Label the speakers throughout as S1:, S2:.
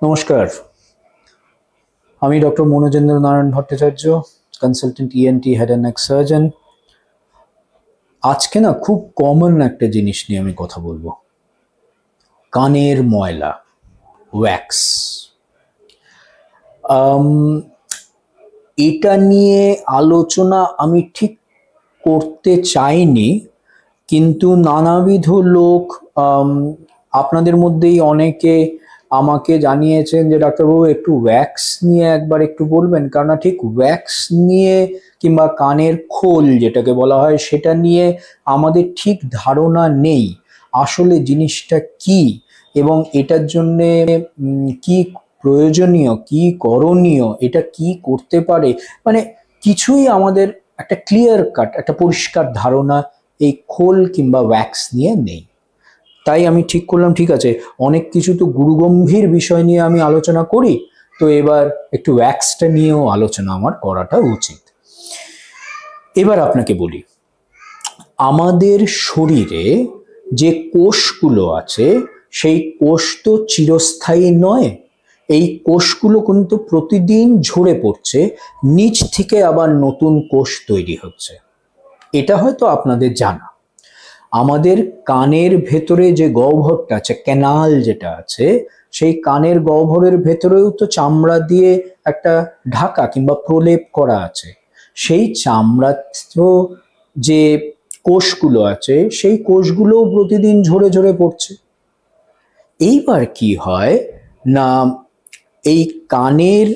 S1: নমস্কার, আমি doctor Manojendra Narayan Bhattacharya, consultant ENT head and neck surgeon. আজকে না খুব কমন একটা জিনিস নিয়ে আমি কথা বলবো, কানের ময়লা, ওয়্যাক্স। এটা নিয়ে আলোচনা আমি ঠিক করতে চাইনি, কিন্তু নানাবিধ লোক আপনাদের মধ্যেই অনেকে আমাকে জানিয়েছেন যে ডাক্তারবাবু একটু ওয়্যাক্স নিয়ে একবার একটু বলবেন, কারণ ঠিক ওয়্যাক্স নিয়ে কিংবা কানের খোল যেটাকে বলা হয় সেটা নিয়ে আমাদের ঠিক ধারণা নেই আসলে জিনিসটা কি এবং এটার জন্যে কি প্রয়োজনীয়, কি করণীয়, এটা কি করতে পারে, মানে কিছুই আমাদের একটা ক্লিয়ার কাট, একটা পরিষ্কার ধারণা এই খোল কিংবা ওয়্যাক্স নিয়ে নেই। তাই আমি ঠিক করলাম, ঠিক আছে, অনেক কিছু তো গুরুগম্ভীর বিষয় নিয়ে আমি আলোচনা করি, তো এবার একটু ওয়্যাক্সটা নিয়েও আলোচনা আমার করাটা উচিত। এবার আপনাকে বলি, আমাদের শরীরে যে কোষগুলো আছে সেই কোষ তো চিরস্থায়ী নয়। এই কোষগুলো কিন্তু প্রতিদিন ঝরে পড়ছে, নিচ থেকে আবার নতুন কোষ তৈরি হচ্ছে। এটা হয়তো আপনাদের জানা। আমাদের কানের ভেতরে যে গহ্বরটা আছে, ক্যানাল যেটা আছে, সেই কানের গহ্বরের ভেতরেও তো চামড়া দিয়ে একটা ঢাকা কিংবা প্রলেপ করা আছে। সেই চামড়াস্থ যে কোষগুলো আছে সেই কোষগুলোও প্রতিদিন ঝরে ঝরে পড়ছে। এইবার কি হয় না, এই কানের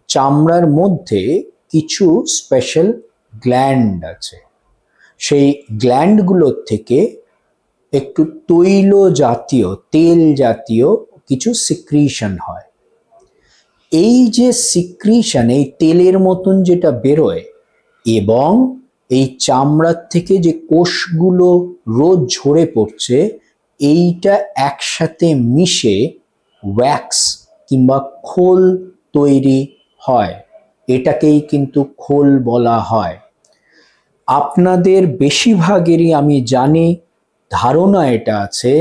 S1: চামড়ার মধ্যে কিছু স্পেশাল গ্ল্যান্ড আছে, সেই গ্ল্যান্ডগুলোর থেকে একটু তৈল জাতীয়, তেল জাতীয় কিছু সিক্রিশন হয়। এই যে সিক্রিশন, এই তেলের মতন যেটা বেরোয় এবং এই চামড়ার থেকে যে কোষগুলো রোজ ঝরে পড়ছে, এইটা একসাথে মিশে ওয়্যাক্স কিংবা খোল তৈরি হয়। এটাকেই কিন্তু খোল বলা হয়। আপনাদের বেশিরভাগেরই আমি জানি ধারণা এটা আছে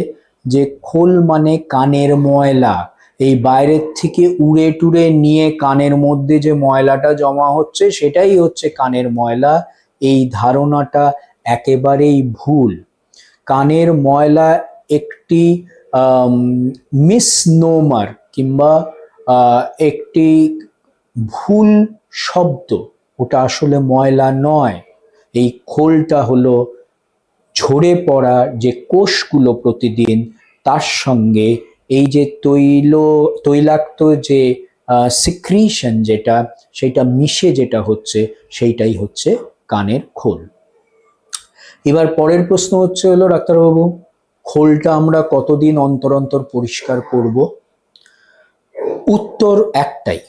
S1: যে খোল মানে কানের ময়লা, এই বাইরের থেকে উড়ে টুড়ে নিয়ে কানের মধ্যে যে ময়লাটা জমা হচ্ছে সেটাই হচ্ছে কানের ময়লা। এই ধারণাটা একেবারেই ভুল। কানের ময়লা একটি মিসনোমার কিংবা একটি ভুল শব্দ, ওটা আসলে ময়লা নয়। এই খোলটা হলো ঝরে পড়া যে কোষগুলো প্রতিদিন, তার সঙ্গে এই যে তৈলাক্ত যে সিক্রিশন যেটা, সেটা মিশে যেটা হচ্ছে সেইটাই হচ্ছে কানের খোল। এবার পরের প্রশ্ন হলো ডাক্তারবাবু, খোলটা আমরা কতদিন অন্তর অন্তর পরিষ্কার করব? উত্তর একটাই,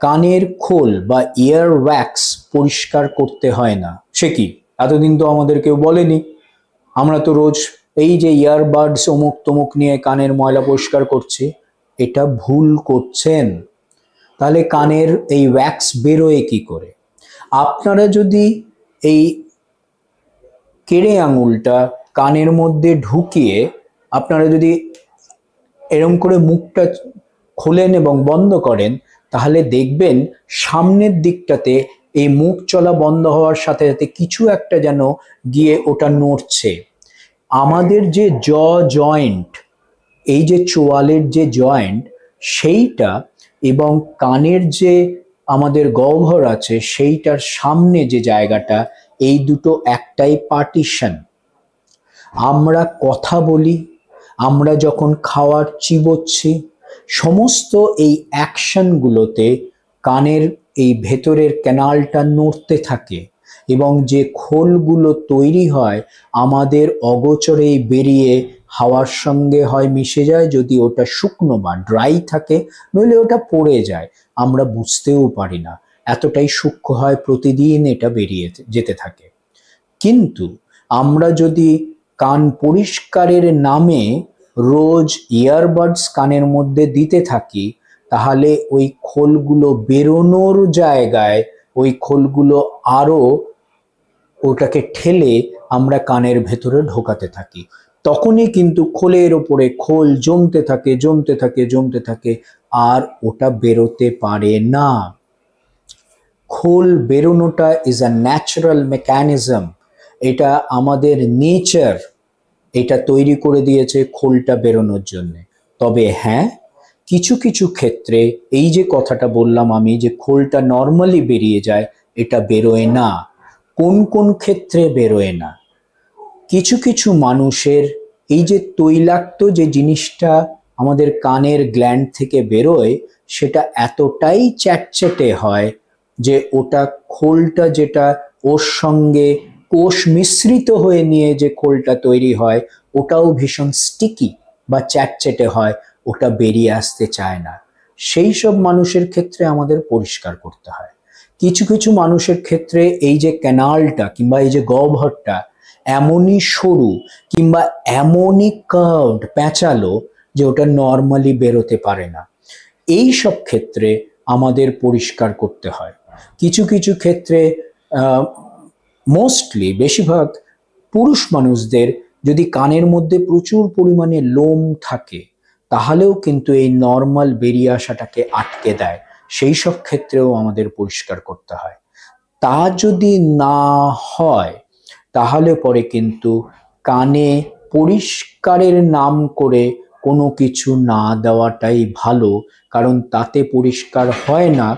S1: কানের খোল বা ইয়ার ওয়্যাক্স পরিষ্কার করতে হয় না। সে কি, এতদিন তো আমাদের কেউ বলেনি। আমরা তো রোজ এই যে ইয়ারবাডস অমুক তমুক নিয়ে কানের ময়লা পরিষ্কার করছি, এটা ভুল করছেন। তাহলে কানের এই ওয়্যাক্স বেরোয় কি করে? আপনারা যদি এই কেড়ে আঙুলটা কানের মধ্যে ঢুকিয়ে আপনারা যদি এরম করে মুখটা খোলেন এবং বন্ধ করেন, তাহলে দেখবেন সামনের দিকটাতে এই মুখ চলা বন্ধ হওয়ার সাথে সাথে কিছু একটা যেন গিয়ে ওটা নড়ছে। আমাদের যে জয়েন্ট, এই যে চোয়ালের যে জয়েন্ট, সেইটা এবং কানের যে আমাদের গহ্বর আছে সেইটার সামনে যে জায়গাটা, এই দুটো একটাই পার্টিশন। আমরা কথা বলি, আমরা যখন খাওয়ার চিবোচ্ছি, সমস্ত এই অ্যাকশনগুলোতে কানের এই ভেতরের ক্যানালটা নড়তে থাকে এবং যে খোলগুলো তৈরি হয় আমাদের অগোচরেই বেরিয়ে হাওয়ার সঙ্গে হয় মিশে যায়, যদি ওটা শুকনো বা ড্রাই থাকে, নইলে ওটা পড়ে যায়, আমরা বুঝতেও পারি না, এতটাই সূক্ষ্ম হয়, প্রতিদিন এটা বেরিয়ে যেতে থাকে। কিন্তু আমরা যদি কান পরিষ্কারের নামে রোজ ইয়ারবাডস কানের মধ্যে দিতে থাকি, তাহলে ওই খোলগুলো বেরোনোর জায়গায় ওই খোলগুলো আরো ওটাকে ঠেলে আমরা কানের ভেতরে ঢোকাতে থাকি। তখনই কিন্তু খোলের ওপরে খোল জমতে থাকে জমতে থাকে জমতে থাকে, আর ওটা বেরোতে পারে না। খোল বেরোনোটা ইজ আ ন্যাচারাল মেকানিজম, এটা আমাদের নেচার এটা তৈরি করে দিয়েছে খোলটা বেরোনোর জন্য। তবে হ্যাঁ, কিছু কিছু ক্ষেত্রে এই যে কথাটা বললাম আমি যে খোলটা নর্মালি বেরিয়ে যায়, এটা বেরোয় না। কোন কোন ক্ষেত্রে বেরোয় না? কিছু কিছু মানুষের এই যে তৈলাক্ত যে জিনিসটা আমাদের কানের গ্ল্যান্ড থেকে বেরোয়, সেটা এতটাই চ্যাটচ্যাটে হয় যে ওটা খোলটা যেটা ওর সঙ্গে কোষ মিশ্রিত হয়ে নিয়ে যে খোলটা তৈরি হয়, ওটাও ভীষণ স্টিকি বা চ্যাটচ্যাটে হয়, ওটা বেরিয়ে আসতে চায় না। সেই সব মানুষের ক্ষেত্রে আমাদের পরিষ্কার করতে হয়। কিছু কিছু মানুষের ক্ষেত্রে এই যে ক্যানালটা কিংবা এই যে গহ্বরটা এমনই সরু কিংবা এমনই কার্ভড প্যাঁচালো যে ওটা নর্মালি বেরোতে পারে না। এই সব ক্ষেত্রে আমাদের পরিষ্কার করতে হয়। কিছু কিছু ক্ষেত্রে মোস্টলি বেশিরভাগ পুরুষ মানুষদের যদি কানের মধ্যে প্রচুর পরিমাণে লোম থাকে, তাহলেও কিন্তু এই নর্মাল বেরিয়ে আসাটাকে আটকে দেয়। সেই সব ক্ষেত্রেও আমাদের পরিষ্কার করতে হয়। তা যদি না হয়, তাহলে পরে কিন্তু কানে পরিষ্কারের নাম করে কোনো কিছু না দেওয়াটাই ভালো, কারণ তাতে পরিষ্কার হয় না,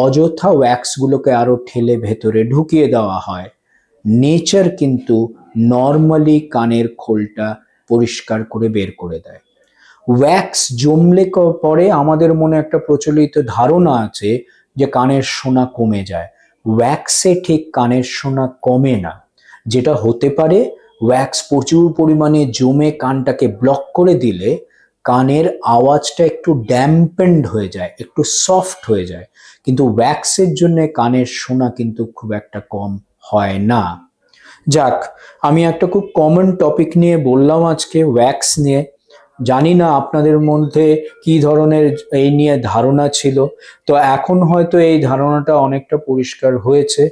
S1: অযথা ওয়্যাক্সগুলোকে আরো ঠেলে ভেতরে ঢুকিয়ে দেওয়া হয়। নেচার কিন্তু নর্মালি কানের খোলটা পরিষ্কার করে বের করে দেয়। ওয়্যাক্স জমলে পরে আমাদের মনে একটা প্রচলিত ধারণা আছে যে কানের শোনা কমে যায়। ওয়্যাক্সে ঠিক কানের শোনা কমে না। যেটা হতে পারে, ওয়্যাক্স প্রচুর পরিমাণে জমে কানটাকে ব্লক করে দিলে কানের আওয়াজটা একটু ড্যাম্পেন্ড হয়ে যায়, একটু সফট হয়ে যায়, কিন্তু ওয়্যাক্সের জন্য কানের শোনা কিন্তু খুব একটা কম হয় না। যাক, আমি একটা খুব কমন টপিক নিয়ে বললাম আজকে, ওয়্যাক্স নিয়ে। জানি না আপনাদের মধ্যে কি ধরনের এই নিয়ে ধারণা ছিল, তো এখন হয়তো এই ধারণাটা অনেকটা পরিষ্কার হয়েছে।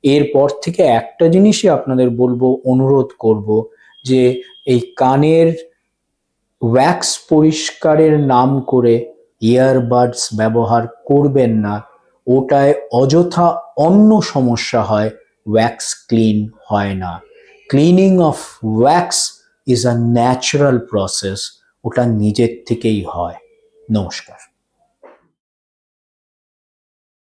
S1: এরপর থেকে একটা জিনিসই আপনাদের বলবো, অনুরোধ করব, যে এই কানের ওয়্যাক্স পরিষ্কারের নাম করে ইয়ারবাডস ব্যবহার করবেন না। ওটায় অযথা অন্য সমস্যা হয়, ওয়্যাক্স ক্লিন হয় না। Cleaning of wax is a natural process, ওটা নিজের থেকেই হয়। নমস্কার।